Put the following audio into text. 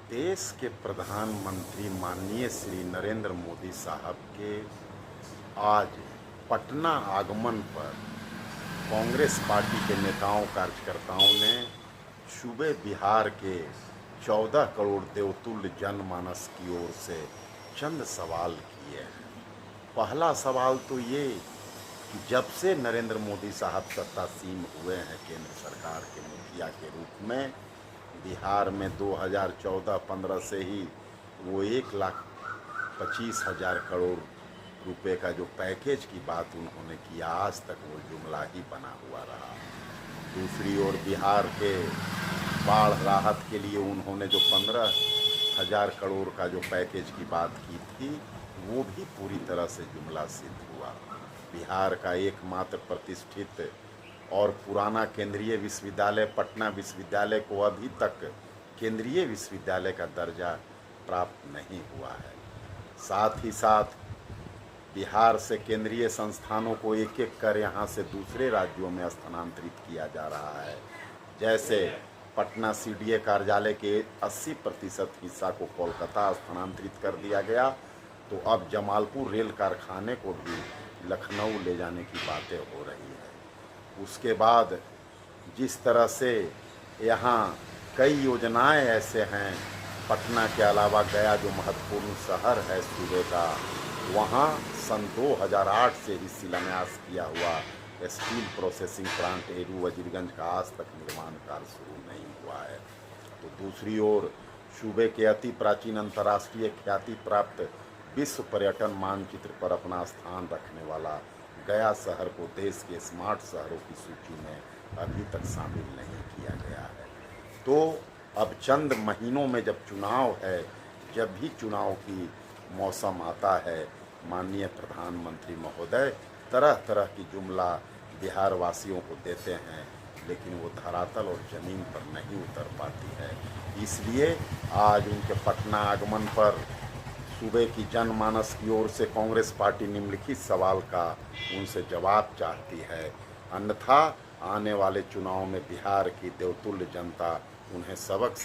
देश के प्रधानमंत्री माननीय श्री नरेंद्र मोदी साहब के आज पटना आगमन पर कांग्रेस पार्टी के नेताओं कार्यकर्ताओं ने सूबे बिहार के 14 करोड़ देवतुल्य जनमानस की ओर से चंद सवाल किए हैं। पहला सवाल तो ये कि जब से नरेंद्र मोदी साहब सत्तासीन हुए हैं केंद्र सरकार के मुखिया के रूप में, बिहार में 2014-15 से ही वो 1,25,000 करोड़ रुपए का जो पैकेज की बात उन्होंने किया, आज तक वो जुमला ही बना हुआ रहा। दूसरी ओर बिहार के बाढ़ राहत के लिए उन्होंने जो 15,000 करोड़ का जो पैकेज की बात की थी, वो भी पूरी तरह से जुमला सिद्ध हुआ। बिहार का एकमात्र प्रतिष्ठित और पुराना केंद्रीय विश्वविद्यालय पटना विश्वविद्यालय को अभी तक केंद्रीय विश्वविद्यालय का दर्जा प्राप्त नहीं हुआ है। साथ ही साथ बिहार से केंद्रीय संस्थानों को एक एक कर यहाँ से दूसरे राज्यों में स्थानांतरित किया जा रहा है। जैसे पटना सीडीए कार्यालय के 80% हिस्सा को कोलकाता स्थानांतरित कर दिया गया, तो अब जमालपुर रेल कारखाने को भी लखनऊ ले जाने की बातें हो रही है। उसके बाद जिस तरह से यहाँ कई योजनाएं ऐसे हैं, पटना के अलावा गया जो महत्वपूर्ण शहर है सूबे का, वहाँ सन 2008 से ही शिलान्यास किया हुआ स्टील प्रोसेसिंग प्लांट एरू वजीरगंज का आज तक निर्माण कार्य शुरू नहीं हुआ है। तो दूसरी ओर सूबे के अति प्राचीन अंतर्राष्ट्रीय ख्याति प्राप्त विश्व पर्यटन मानचित्र पर अपना स्थान रखने वाला गया शहर को देश के स्मार्ट शहरों की सूची में अभी तक शामिल नहीं किया गया है। तो अब चंद महीनों में जब चुनाव है, जब भी चुनाव की मौसम आता है, माननीय प्रधानमंत्री महोदय तरह तरह की जुमला बिहार वासियों को देते हैं, लेकिन वो धरातल और ज़मीन पर नहीं उतर पाती है। इसलिए आज उनके पटना आगमन पर सूबे की जनमानस की ओर से कांग्रेस पार्टी निम्नलिखित सवाल का उनसे जवाब चाहती है। अन्यथा आने वाले चुनाव में बिहार की देवतुल्य जनता उन्हें सबक